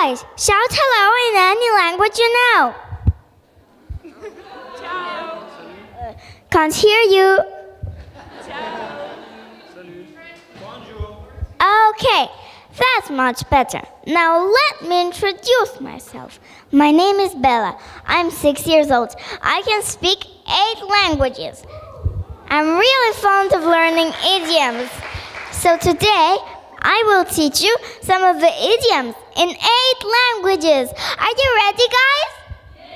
Guys, shout hello in any language you know. Ciao. Can't hear you. Ciao. Salut. Bonjour. Okay, that's much better. Now let me introduce myself. My name is Bella. I'm 6 years old. I can speak 8 languages. I'm really fond of learning idioms. So today, I will teach you some of the idioms in 8 languages. Are you ready, guys? Yes.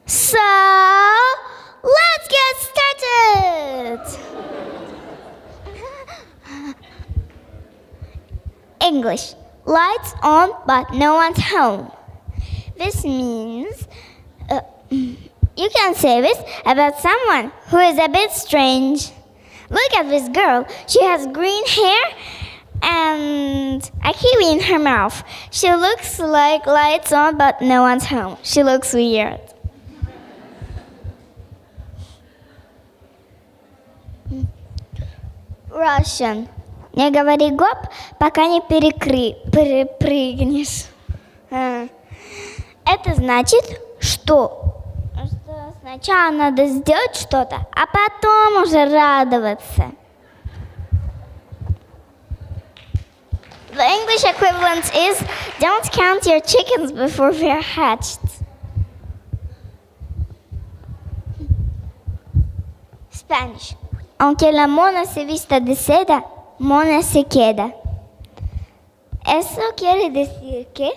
So, let's get started. English. Lights on, but no one's home. This means you can say this about someone who is a bit strange. Look at this girl. She has green hair and a kiwi in her mouth. She looks like lights on, but no one's home. She looks weird. Russian. Не говори гоп, пока не перепрыгнешь. Это значит, что сначала надо сделать что-то, а потом уже радоваться. The English equivalent is don't count your chickens before they're hatched. Spanish. Aunque la mona se vista de seda, mona se queda. Eso quiere decir que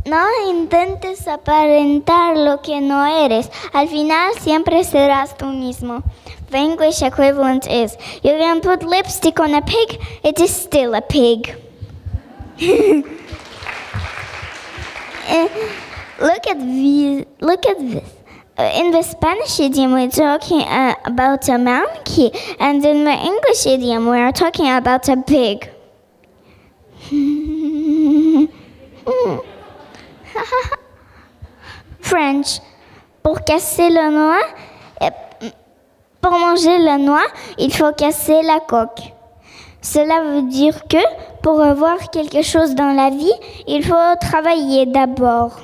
no intentes aparentar lo que no eres. Al final siempre serás tú mismo. The English equivalent is, you can put lipstick on a pig, it is still a pig. Look at this. In the Spanish idiom, we're talking about a monkey, and in the English idiom, we are talking about a pig. French. Pour manger la noix, il faut casser la coque. Cela veut dire que pour avoir quelque chose dans la vie, il faut travailler d'abord.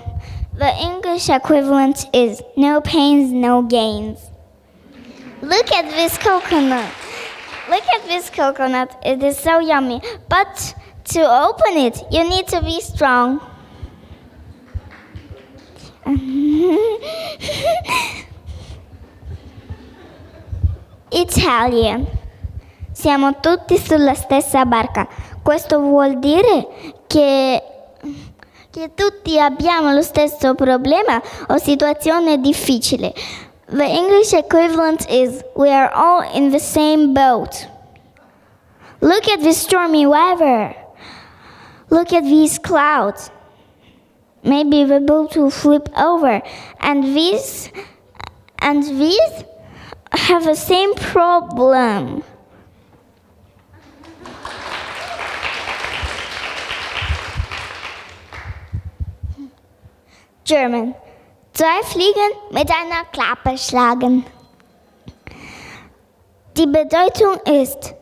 The English equivalent is no pains, no gains. Look at this coconut. Look at this coconut. It is so yummy. But to open it, you need to be strong. Italian. Siamo tutti sulla stessa barca. Questo vuol dire che tutti abbiamo lo stesso problema o situazione difficile. The English equivalent is we are all in the same boat. Look at this stormy weather. Look at these clouds. Maybe the boat will flip over, and these have the same problem. German. 2 Fliegen mit einer Klappe schlagen. Die Bedeutung ist,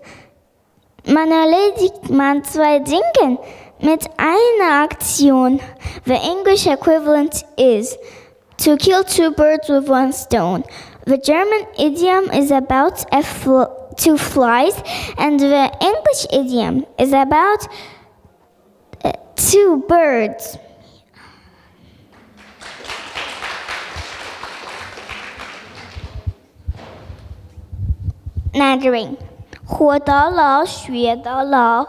man erledigt 2 Dinge mit einer Aktion. The English equivalent is to kill 2 birds with 1 stone. The German idiom is about 2 flies, and the English idiom is about 2 birds. Mandarin. 活得老，学得老。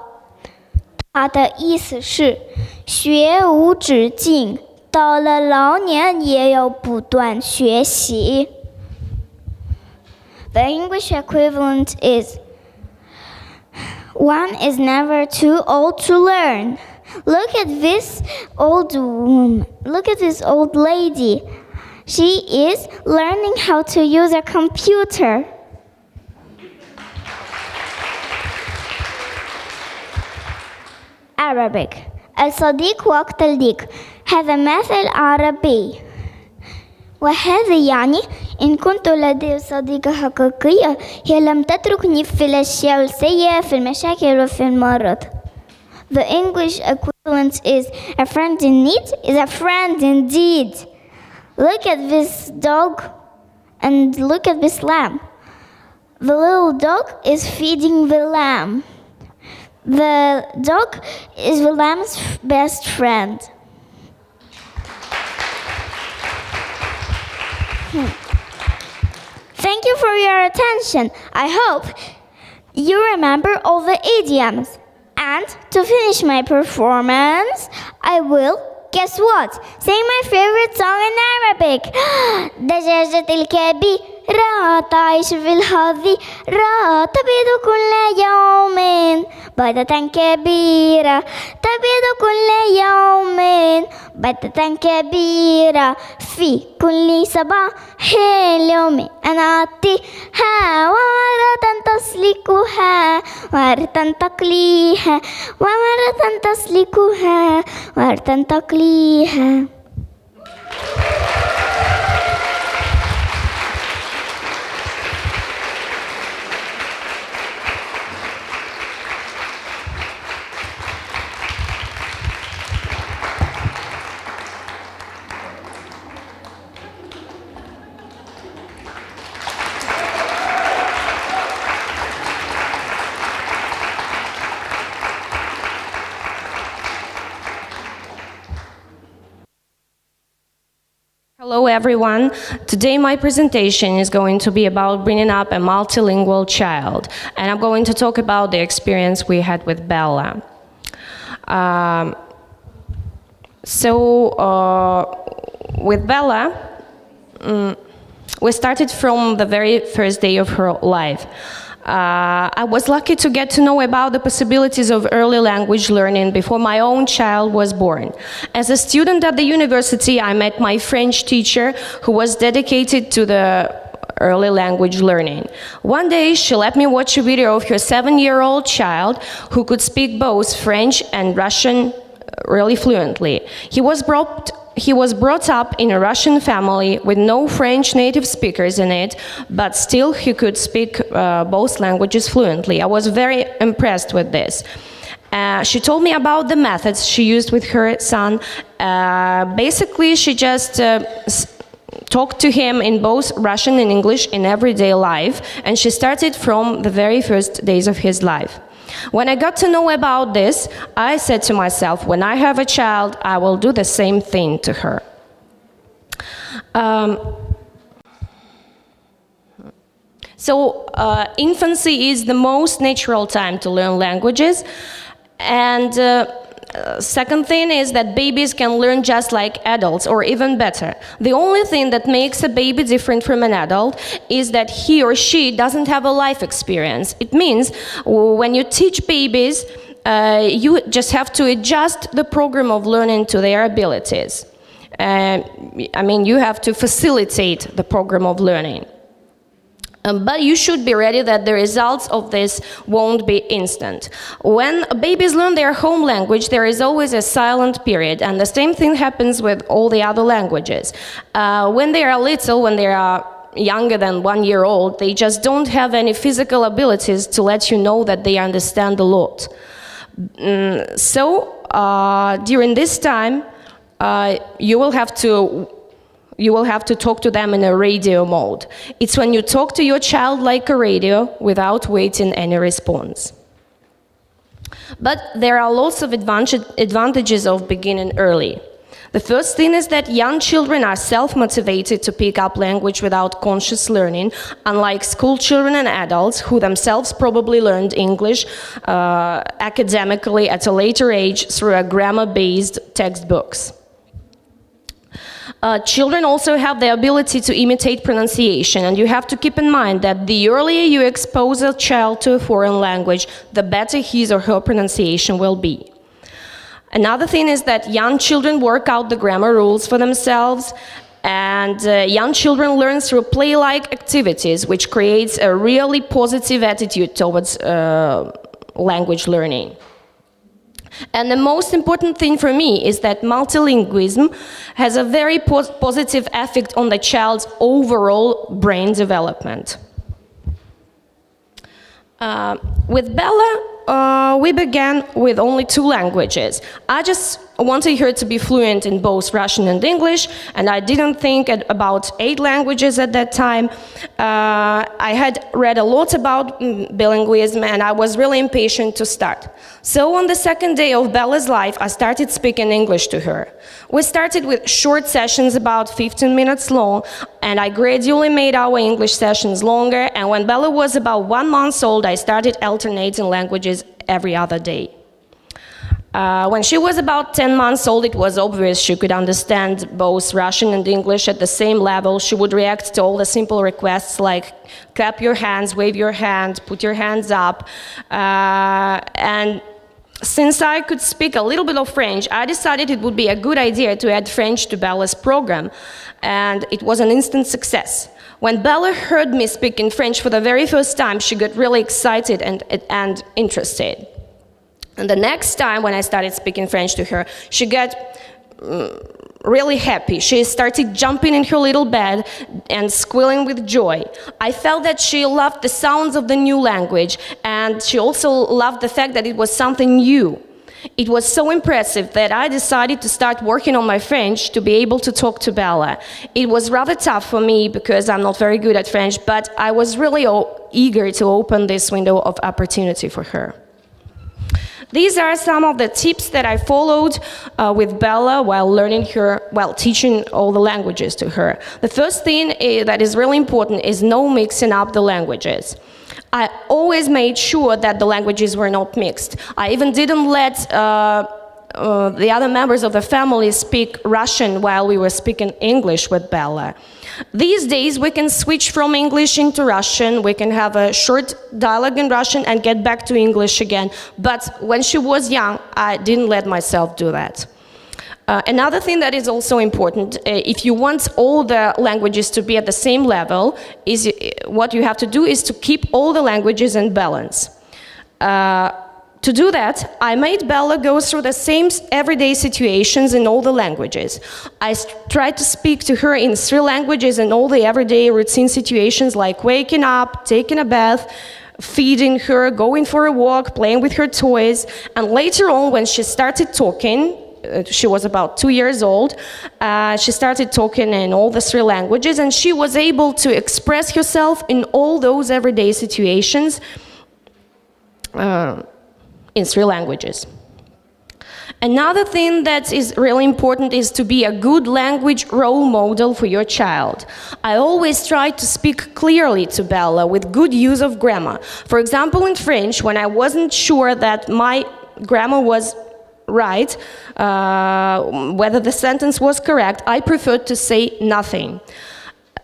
它的意思是学无止境，到了老年也要不断学习。The English equivalent is one is never too old to learn. Look at this old woman. Look at this old lady. She is learning how to use a computer. Arabic. الصديق وقت الضيق. هذا مثل عربي. وهذا يعني إن كنت لدي صديقة حقيقية هي لم تتركني في الأشياء السيئة في المشاكل وفي المرض. The English equivalent is a friend in need is a friend indeed. Look at this dog and look at this lamb. The little dog is feeding the lamb. The dog is the lamb's best friend. Thank you for your attention. I hope you remember all the idioms. And to finish my performance, I will, guess what? Sing my favorite song in Arabic. دجاجة الكبيرة تعيش في الحظيرة تبيض كل يوم بيضة كبيرة تبيض كل يوم بيضة كبيرة في كل صباح اليوم أنا أعطيها ومرة تسلكها ومرة تقليها ومرة تسلكها ومرة تقليها. Hello everyone. Today my presentation is going to be about bringing up a multilingual child, and I'm going to talk about the experience we had with Bella. With Bella, we started from the very first day of her life. I was lucky to get to know about the possibilities of early language learning before my own child was born. As a student at the university, I met my French teacher who was dedicated to the early language learning. One day, she let me watch a video of her 7-year-old child who could speak both French and Russian really fluently. He was brought up in a Russian family with no French native speakers in it, but still he could speak both languages fluently. I was very impressed with this. She told me about the methods she used with her son. Basically, she just talked to him in both Russian and English in everyday life, and she started from the very first days of his life. When I got to know about this, I said to myself, when I have a child, I will do the same thing to her. Infancy is the most natural time to learn languages, and second thing is that babies can learn just like adults, or even better. The only thing that makes a baby different from an adult is that he or she doesn't have a life experience. It means when you teach babies, you just have to adjust the program of learning to their abilities. You have to facilitate the program of learning. But you should be ready that the results of this won't be instant. When babies learn their home language, there is always a silent period, and the same thing happens with all the other languages. When they are little, when they are younger than 1 year old, they just don't have any physical abilities to let you know that they understand a lot. During this time, you will have to talk to them in a radio mode. It's when you talk to your child like a radio without waiting any response. But there are lots of advantages of beginning early. The first thing is that young children are self-motivated to pick up language without conscious learning, unlike school children and adults who themselves probably learned English academically at a later age through a grammar-based textbooks. Children also have the ability to imitate pronunciation, and you have to keep in mind that the earlier you expose a child to a foreign language, the better his or her pronunciation will be. Another thing is that young children work out the grammar rules for themselves, and young children learn through play-like activities, which creates a really positive attitude towards language learning. And the most important thing for me is that multilingualism has a very positive effect on the child's overall brain development. With Bella, we began with only 2 languages. I just wanted her to be fluent in both Russian and English, and I didn't think about 8 languages at that time. I had read a lot about bilingualism, and I was really impatient to start. So on the second day of Bella's life, I started speaking English to her. We started with short sessions about 15 minutes long, and I gradually made our English sessions longer, and when Bella was about 1 month old, I started alternating languages every other day. When she was about 10 months old, it was obvious she could understand both Russian and English at the same level. She would react to all the simple requests like clap your hands, wave your hand, put your hands up. And since I could speak a little bit of French, I decided it would be a good idea to add French to Bella's program, and it was an instant success. When Bella heard me speaking French for the very first time, she got really excited and interested. And the next time when I started speaking French to her, she got really happy. She started jumping in her little bed and squealing with joy. I felt that she loved the sounds of the new language, and she also loved the fact that it was something new. It was so impressive that I decided to start working on my French to be able to talk to Bella. It was rather tough for me because I'm not very good at French, but I was really eager to open this window of opportunity for her. These are some of the tips that I followed with Bella while teaching all the languages to her. The first thing that is really important is no mixing up the languages. I always made sure that the languages were not mixed. I even didn't let the other members of the family speak Russian while we were speaking English with Bella. These days we can switch from English into Russian, we can have a short dialogue in Russian and get back to English again. But when she was young, I didn't let myself do that. Another thing that is also important, if you want all the languages to be at the same level, what you have to do is to keep all the languages in balance. To do that, I made Bella go through the same everyday situations in all the languages. I tried to speak to her in 3 languages in all the everyday routine situations like waking up, taking a bath, feeding her, going for a walk, playing with her toys. And later on, when she started talking, she was about 2 years old, she started talking in all the 3 languages, and she was able to express herself in all those everyday situations in 3 languages. Another thing that is really important is to be a good language role model for your child. I always try to speak clearly to Bella with good use of grammar. For example, in French, when I wasn't sure that my grammar was right, whether the sentence was correct, I preferred to say nothing.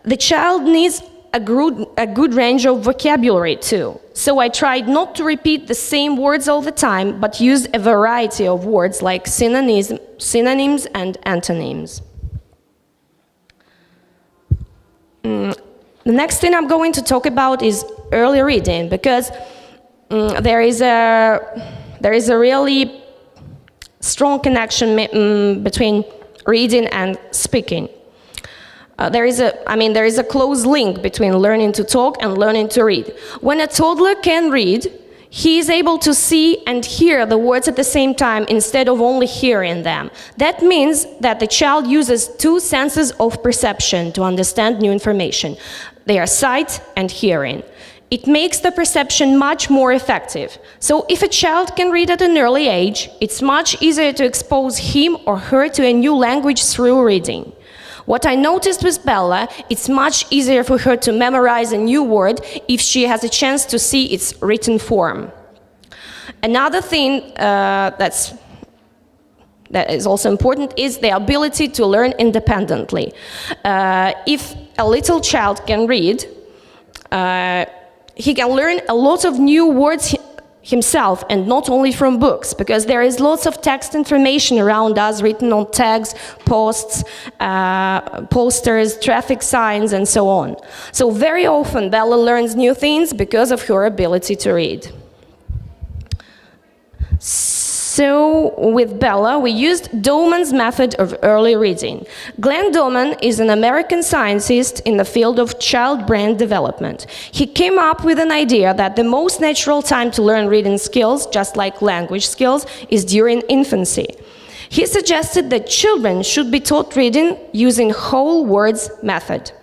The child needs a good range of vocabulary too. So I tried not to repeat the same words all the time, but used a variety of words like synonyms and antonyms. The next thing I'm going to talk about is early reading, because there is a really strong connection between reading and speaking. There is a close link between learning to talk and learning to read. When a toddler can read, he is able to see and hear the words at the same time instead of only hearing them. That means that the child uses 2 senses of perception to understand new information. They are sight and hearing. It makes the perception much more effective. So if a child can read at an early age, it's much easier to expose him or her to a new language through reading. What I noticed with Bella, it's much easier for her to memorize a new word if she has a chance to see its written form. Another thing that is also important is the ability to learn independently. If a little child can read, he can learn a lot of new words himself and not only from books, because there is lots of text information around us written on tags, posts, posters, traffic signs, and so on. So very often Bella learns new things because of her ability to read. So with Bella, we used Doman's method of early reading. Glenn Doman is an American scientist in the field of child brain development. He came up with an idea that the most natural time to learn reading skills, just like language skills, is during infancy. He suggested that children should be taught reading using whole words method.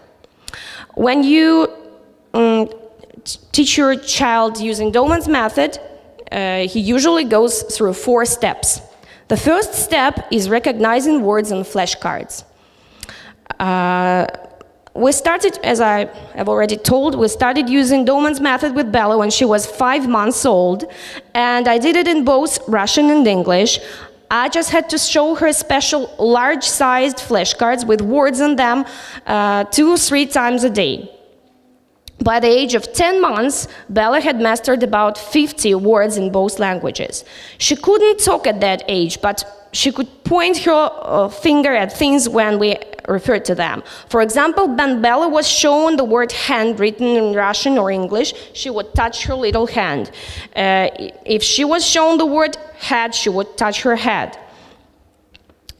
When you teach your child using Doman's method, he usually goes through 4 steps. The first step is recognizing words on flashcards. We started, as I have already told, we started using Doman's method with Bella when she was 5 months old, and I did it in both Russian and English. I just had to show her special large-sized flashcards with words on them 2 or 3 times a day. By the age of 10 months, Bella had mastered about 50 words in both languages. She couldn't talk at that age, but she could point her finger at things when we referred to them. For example, when Bella was shown the word hand written in Russian or English, she would touch her little hand. If she was shown the word head, she would touch her head.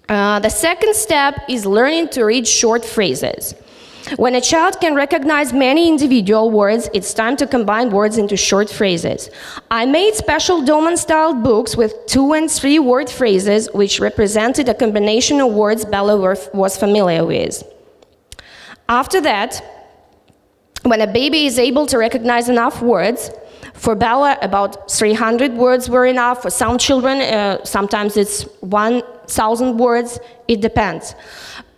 The second step is learning to read short phrases. When a child can recognize many individual words, it's time to combine words into short phrases. I made special Doman-styled books with 2- and 3-word phrases, which represented a combination of words Bella was familiar with. After that, when a baby is able to recognize enough words, for Bella, about 300 words were enough. For some children, sometimes it's 1,000 words. It depends.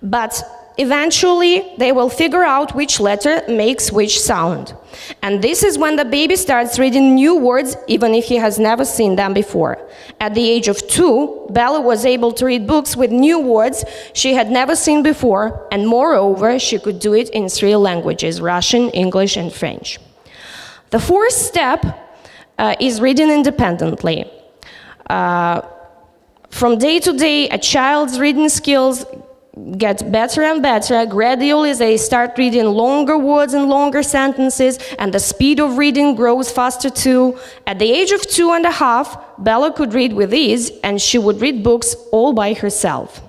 But eventually, they will figure out which letter makes which sound. And this is when the baby starts reading new words, even if he has never seen them before. At the age of 2, Bella was able to read books with new words she had never seen before, and moreover, she could do it in 3 languages, Russian, English, and French. The fourth step is reading independently. From day to day, a child's reading skills get better and better. Gradually, they start reading longer words and longer sentences, and the speed of reading grows faster too. At the age of 2.5, Bella could read with ease, and she would read books all by herself.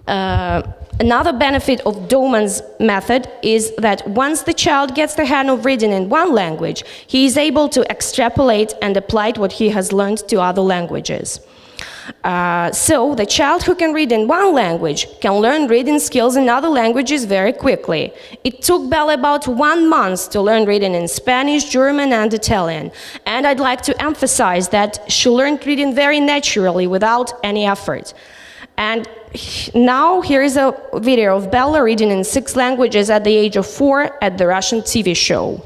Another benefit of Doman's method is that once the child gets the hang of reading in one language, he is able to extrapolate and apply what he has learned to other languages. So the child who can read in one language can learn reading skills in other languages very quickly. It took Bella about 1 month to learn reading in Spanish, German, and Italian. And I'd like to emphasize that she learned reading very naturally without any effort. And now here is a video of Bella reading in 6 languages at the age of 4 at the Russian TV show.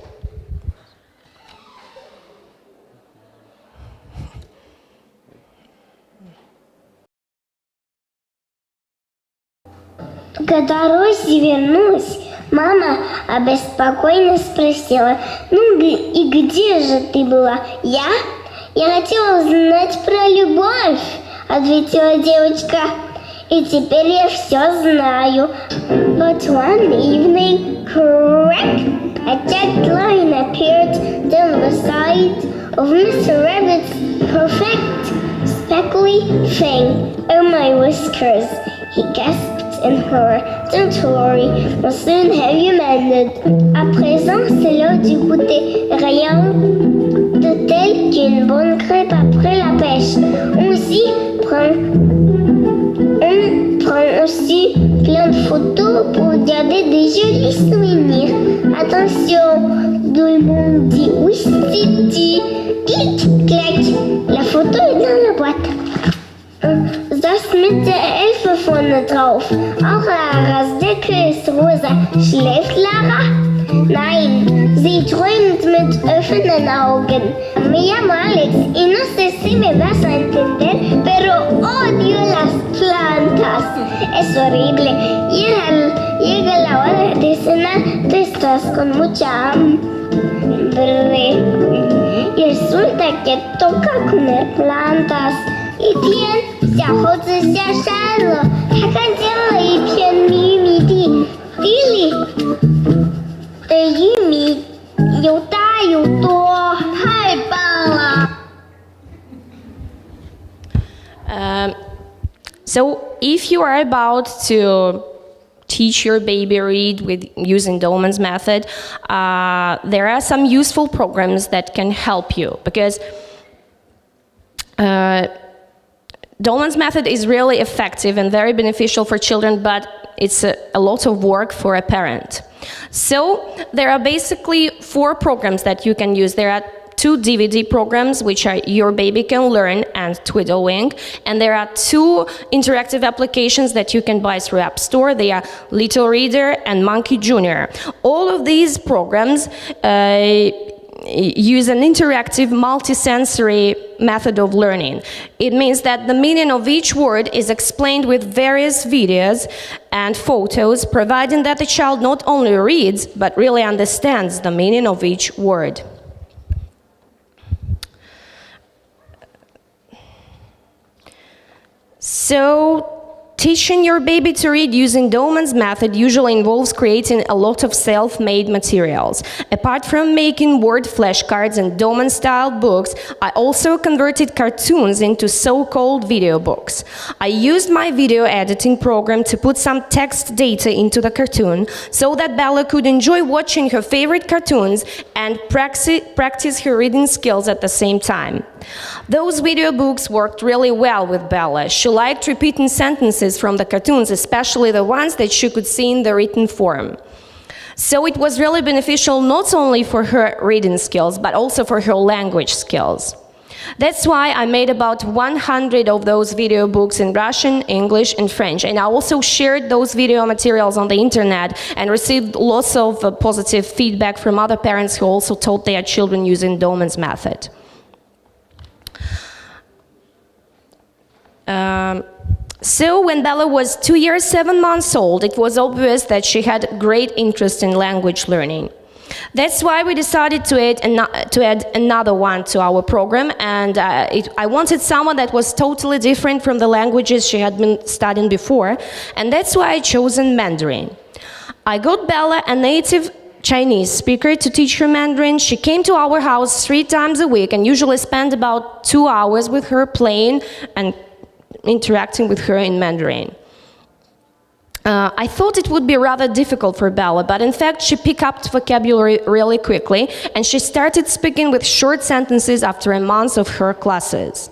По дороге вернусь, мама обеспокоенно спросила: «Ну и где же ты была?» «Я хотела узнать про любовь», — ответила девочка. «И теперь я все знаю». But one evening, crack, a jagged line appeared down the side of Mr. Rabbit's perfect speckly thing. «Oh, my whiskers!» he gasped in horror. «Don't worry, we'll soon have you mended. À présent, c'est l'heure du goûter. Rien de tel qu'une bonne crêpe après la pêche. On prend aussi plein de photos pour garder des jolis souvenirs. Attention, tout le monde dit oui, c'est dit. Clic, clac, la photo est dans la boîte. Das mit der Elfe vorne drauf. Auch Laras Decke ist rosa. Schläft Lara? Nein, sie träumt mit offenen Augen. Me llamo Alex y no sé si me vas a entender, pero odio las plantas. Es horrible. Llega la hora de cenar, tú estás con mucha hambre. Y resulta que toca comer plantas. 一天，小猴子下山了，他看见了一片米地，地里的玉米有大有多，太棒了！ are about to teach your baby read with using Dolman's method, there are some useful programs that can help you, because Dolman's method is really effective and very beneficial for children, but it's a lot of work for a parent. So there are basically 4 programs that you can use. There are 2 DVD programs, which are Your Baby Can Learn and Twiddling, and there are 2 interactive applications that you can buy through App Store. They are Little Reader and Monkey Junior. All of these programs use an interactive multisensory method of learning. It means that the meaning of each word is explained with various videos and photos, providing that the child not only reads, but really understands the meaning of each word. So, teaching your baby to read using Dolman's method usually involves creating a lot of self-made materials. Apart from making word flashcards and Dolman-style books, I also converted cartoons into so-called video books. I used my video editing program to put some text data into the cartoon so that Bella could enjoy watching her favorite cartoons and practice her reading skills at the same time. Those video books worked really well with Bella. She liked repeating sentences from the cartoons, especially the ones that she could see in the written form. So it was really beneficial not only for her reading skills, but also for her language skills. That's why I made about 100 of those video books in Russian, English, and French. And I also shared those video materials on the internet and received lots of positive feedback from other parents who also taught their children using Dolman's method. So when Bella was 2 years, 7 months old, it was obvious that she had great interest in language learning. That's why we decided to add another one to our program, and I wanted someone that was totally different from the languages she had been studying before, and that's why I chose Mandarin. I got Bella a native Chinese speaker to teach her Mandarin. She came to our house 3 times a week and usually spent about 2 hours with her playing and interacting with her in Mandarin. I thought it would be rather difficult for Bella, but in fact she picked up vocabulary really quickly, and she started speaking with short sentences after a month of her classes.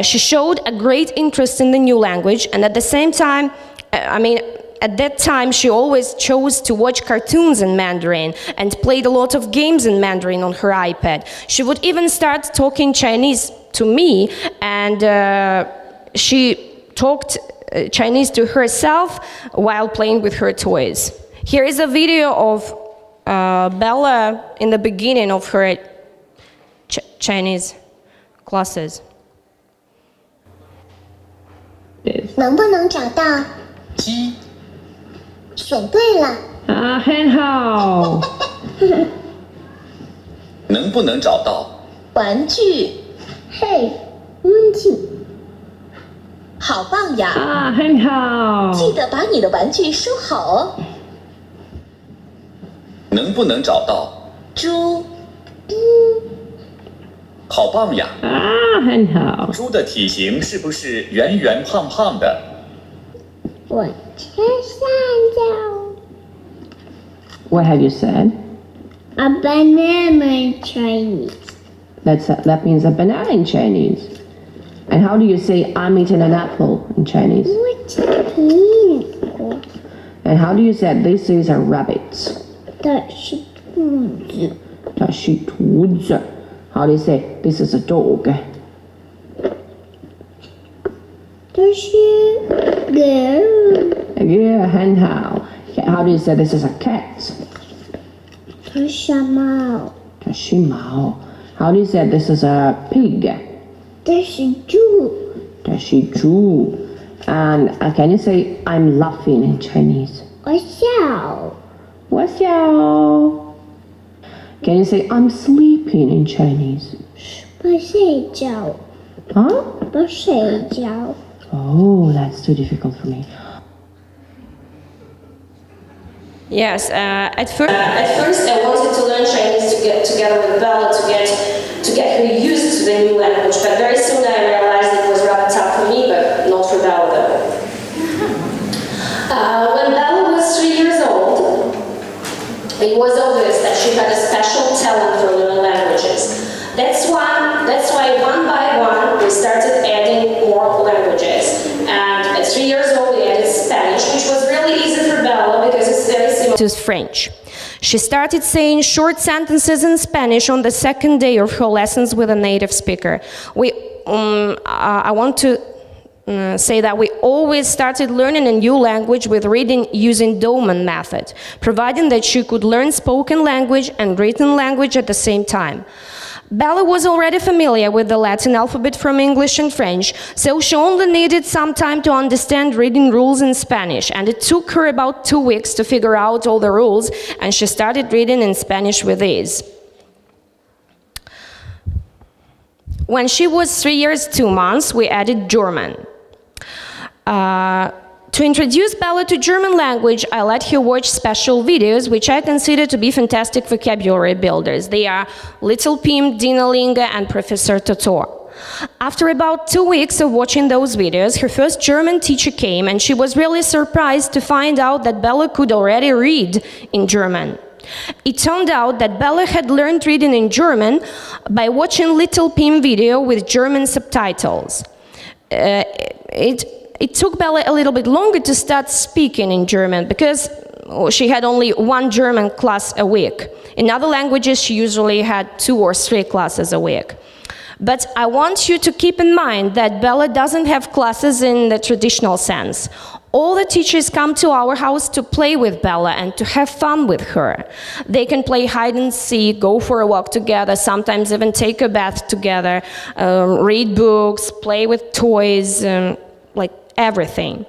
She showed a great interest in the new language, and at the same time, at that time she always chose to watch cartoons in Mandarin and played a lot of games in Mandarin on her iPad. She would even start talking Chinese to me, and she talked Chinese to herself while playing with her toys. Here is a video of Bella in the beginning of her Chinese classes. 能不能找到鸡选对了，啊，很好。能不能找到玩具，嘿，温静，好棒呀！啊，很好。记得把你的玩具收好哦。能不能找到猪，好棒呀！啊，很好。猪的体型是不是圆圆胖胖的？我吃香蕉。 What have you said? A banana in Chinese. That means a banana in Chinese. And how do you say I'm eating an apple in Chinese? 我吃苹果 And how do you say this is a rabbit? 的是兔子，它是兔子。How do you say this is a dog? 这是人， Yeah, 很好。How do you say this is a cat? 这是猫，它是猫。How do you say this is a pig? 这是猪，它是猪。And can you say I'm laughing in Chinese? 我笑，我笑。Can you say I'm sleeping in Chinese? 我睡觉， Huh? 我睡觉。 Oh, that's too difficult for me. Yes, at first I wanted to learn Chinese to get together with Bella to get her used to the new language, but very soon I realized it was rather tough for me, but not for Bella though. When Bella was 3 years old, it was obvious that she had a special talent for learning languages. That's why one by one we started adding more languages. And at 3 years old we added Spanish, which was really easy for Bella because it's very similar to French. She started saying short sentences in Spanish on the second day of her lessons with a native speaker. I want to say that we always started learning a new language with reading using Dolman method, providing that she could learn spoken language and written language at the same time. Bella was already familiar with the Latin alphabet from English and French, so she only needed some time to understand reading rules in Spanish, and it took her about 2 weeks to figure out all the rules, and she started reading in Spanish with ease. When she was 3 years, 2 months, we added German. To introduce Bella to German language, I let her watch special videos, which I consider to be fantastic vocabulary builders. They are Little Pim, Dina Linga, and Professor Totò. After about 2 weeks of watching those videos, her first German teacher came, and she was really surprised to find out that Bella could already read in German. It turned out that Bella had learned reading in German by watching Little Pim video with German subtitles. It took Bella a little bit longer to start speaking in German because she had only 1 German class a week. In other languages, she usually had 2 or 3 classes a week. But I want you to keep in mind that Bella doesn't have classes in the traditional sense. All the teachers come to our house to play with Bella and to have fun with her. They can play hide and seek, go for a walk together, sometimes even take a bath together, read books, play with toys, like everything.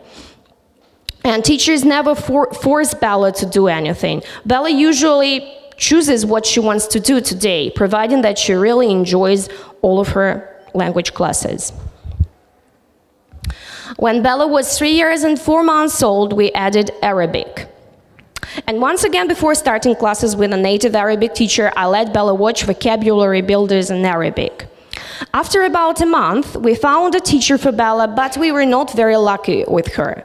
And teachers never force Bella to do anything. Bella usually chooses what she wants to do today, providing that she really enjoys all of her language classes. When Bella was 3 years and 4 months old, we added Arabic. And once again, before starting classes with a native Arabic teacher, I let Bella watch vocabulary builders in Arabic. After about a month, we found a teacher for Bella, but we were not very lucky with her.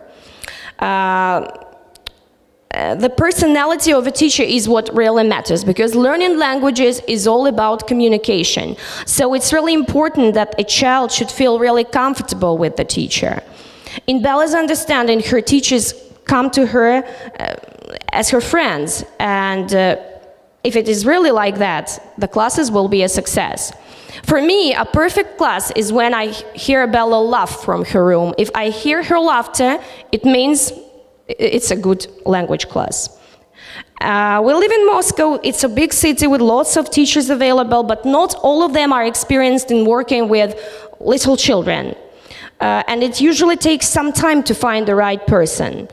The personality of a teacher is what really matters, because learning languages is all about communication. So it's really important that a child should feel really comfortable with the teacher. In Bella's understanding, her teachers come to her as her friends, and if it is really like that, the classes will be a success. For me, a perfect class is when I hear Bella laugh from her room. If I hear her laughter, it means it's a good language class. We live in Moscow. It's a big city with lots of teachers available, but not all of them are experienced in working with little children. And it usually takes some time to find the right person.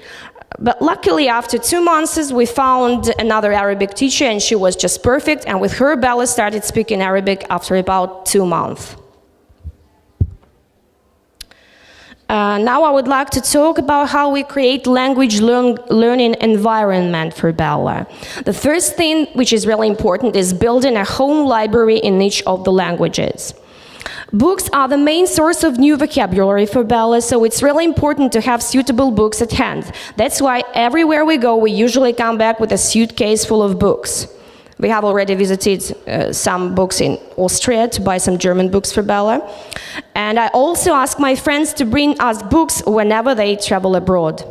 But luckily, after 2 months, we found another Arabic teacher, and she was just perfect. And with her, Bella started speaking Arabic after about 2 months. Now I would like to talk about how we create language learning environment for Bella. The first thing, which is really important, is building a home library in each of the languages. Books are the main source of new vocabulary for Bella, so it's really important to have suitable books at hand. That's why everywhere we go, we usually come back with a suitcase full of books. We have already visited some books in Austria to buy some German books for Bella. And I also ask my friends to bring us books whenever they travel abroad.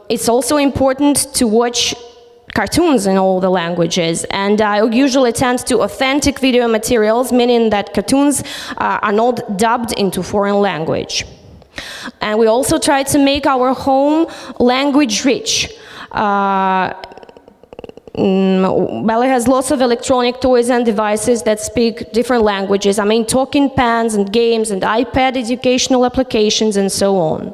It's also important to watch cartoons in all the languages, and I usually tend to authentic video materials, meaning that cartoons are not dubbed into foreign language. And we also try to make our home language rich. Bella has lots of electronic toys and devices that speak different languages. I mean, talking pens and games and iPad educational applications and so on.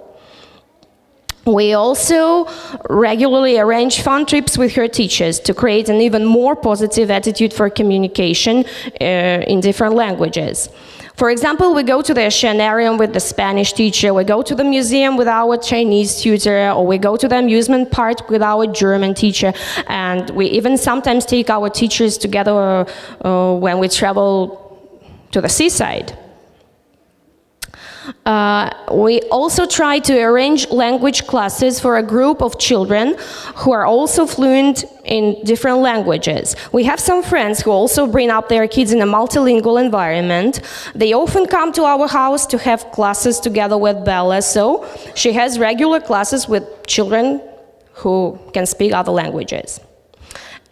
We also regularly arrange fun trips with her teachers to create an even more positive attitude for communication in different languages. For example, we go to the oceanarium with the Spanish teacher, we go to the museum with our Chinese tutor, or we go to the amusement park with our German teacher, and we even sometimes take our teachers together when we travel to the seaside. We also try to arrange language classes for a group of children who are also fluent in different languages. We have some friends who also bring up their kids in a multilingual environment. They often come to our house to have classes together with Bella, so she has regular classes with children who can speak other languages.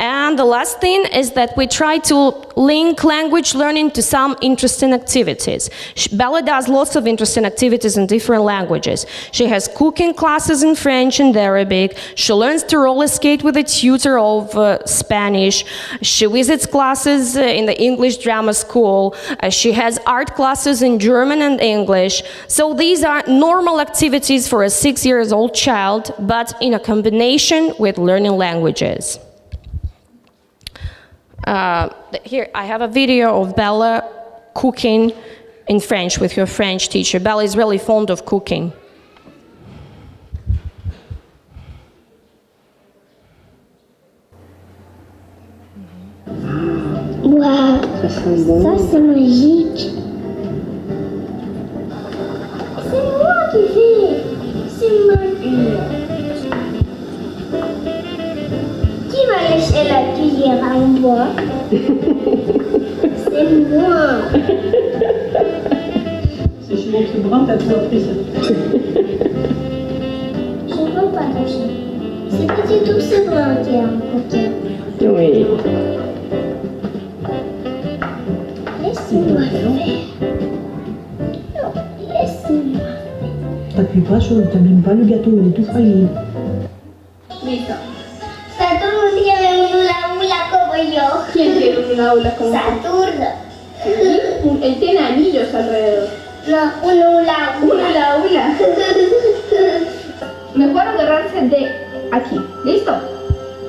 And the last thing is that we try to link language learning to some interesting activities. Bella does lots of interesting activities in different languages. She has cooking classes in French and Arabic. She learns to roller skate with a tutor of Spanish. She visits classes in the English drama school. She has art classes in German and English. So these are normal activities for a 6-year-old child, but in a combination with learning languages. Here, I have a video of Bella cooking in French with her French teacher. Bella is really fond of cooking. Waouh, ça c'est magique. C'est moi qui fais. C'est magique. Qui va laisser la cuillère en bois? C'est moi. C'est chez les plus grands, t'as tout appris ça. Je ne veux pas toucher. C'est petit tout, c'est moi qui ai un coquin. Oui. Laissez-moi faire. Non, laissez-moi. T'appuies pas sur, t'abîmes pas le gâteau, il est tout fragile. Listo. Saturno tiene un hula hula como yo. ¿Quién tiene un hula hula como tú? Saturno. Él tiene anillos alrededor. No, un hula Un hula. hula hula. Mejor agarrarse de aquí. ¿Listo?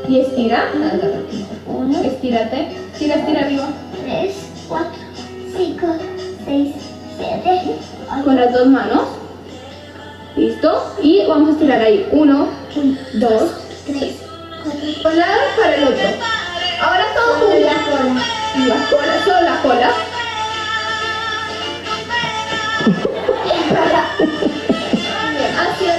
Y estira. Agárrate. Estírate. Estira, estira viva. 3, 4, 5, 6, 7, 8. Con las dos manos. ¿Listo? Y vamos a estirar ahí. 1, 2, 3, 4. un lado para el otro. Ahora todo junto. La cola. La cola, solo la cola. Bien, hacia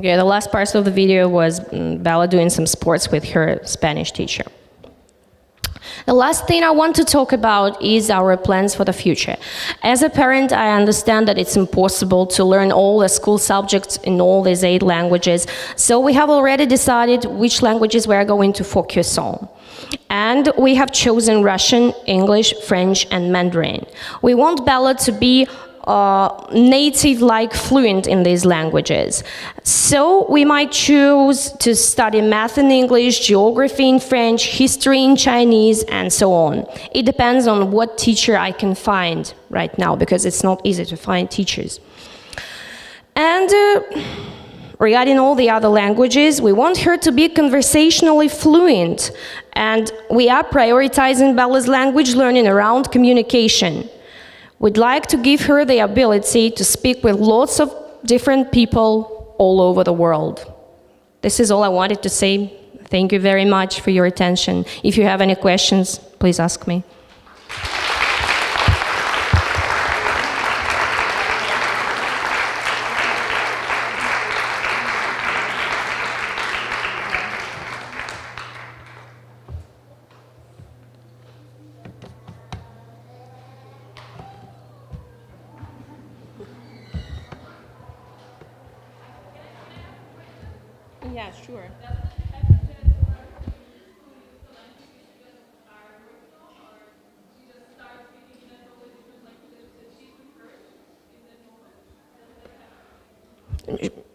Okay, the last part of the video was Bella doing some sports with her Spanish teacher. The last thing I want to talk about is our plans for the future. As a parent, I understand that it's impossible to learn all the school subjects in all these 8 languages, so we have already decided which languages we are going to focus on. And we have chosen Russian, English, French, and Mandarin. We want Bella to be native-like fluent in these languages. So we might choose to study math in English, geography in French, history in Chinese, and so on. It depends on what teacher I can find right now, because it's not easy to find teachers. And regarding all the other languages, we want her to be conversationally fluent, and we are prioritizing Bella's language learning around communication. We'd like to give her the ability to speak with lots of different people all over the world. This is all I wanted to say. Thank you very much for your attention. If you have any questions, please ask me. Yeah, sure.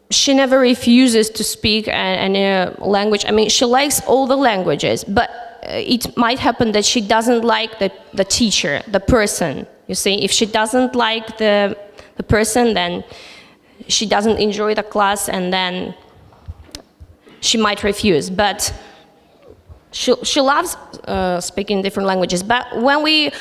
She never refuses to speak any language. I mean, she likes all the languages, but it might happen that she doesn't like the teacher, the person. You see, if she doesn't like the person, then she doesn't enjoy the class, and then she might refuse, but she loves speaking different languages. But when we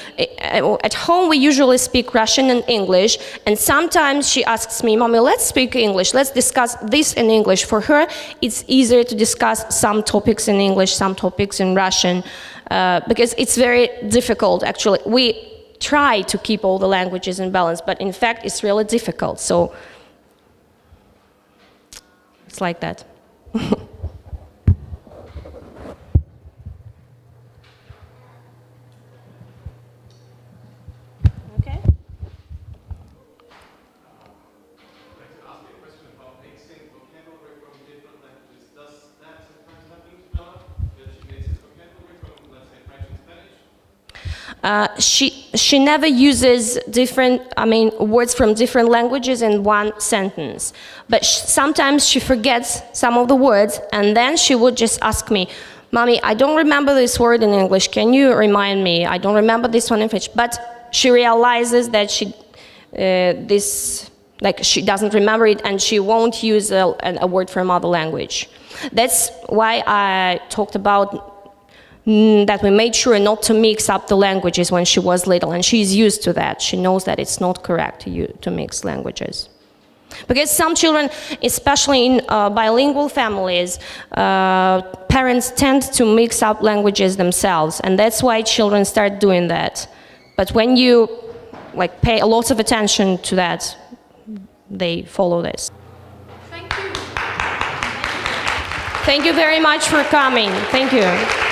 at home we usually speak Russian and English, and sometimes she asks me, Mommy, let's speak English, let's discuss this in English. For her, it's easier to discuss some topics in English, some topics in Russian, because it's very difficult, actually. We try to keep all the languages in balance, but in fact, it's really difficult, so it's like that. She never uses words from different languages in one sentence. But sometimes she forgets some of the words, and then she would just ask me, Mommy, I don't remember this word in English. Can you remind me? I don't remember this one in French. But she realizes that she doesn't remember it, and she won't use a word from other language. That's why I talked about that we made sure not to mix up the languages when she was little, and she's used to that. She knows that it's not correct to mix languages. Because some children, especially in bilingual families, parents tend to mix up languages themselves, and that's why children start doing that. But when you pay a lot of attention to that, they follow this. Thank you. Thank you very much for coming. Thank you.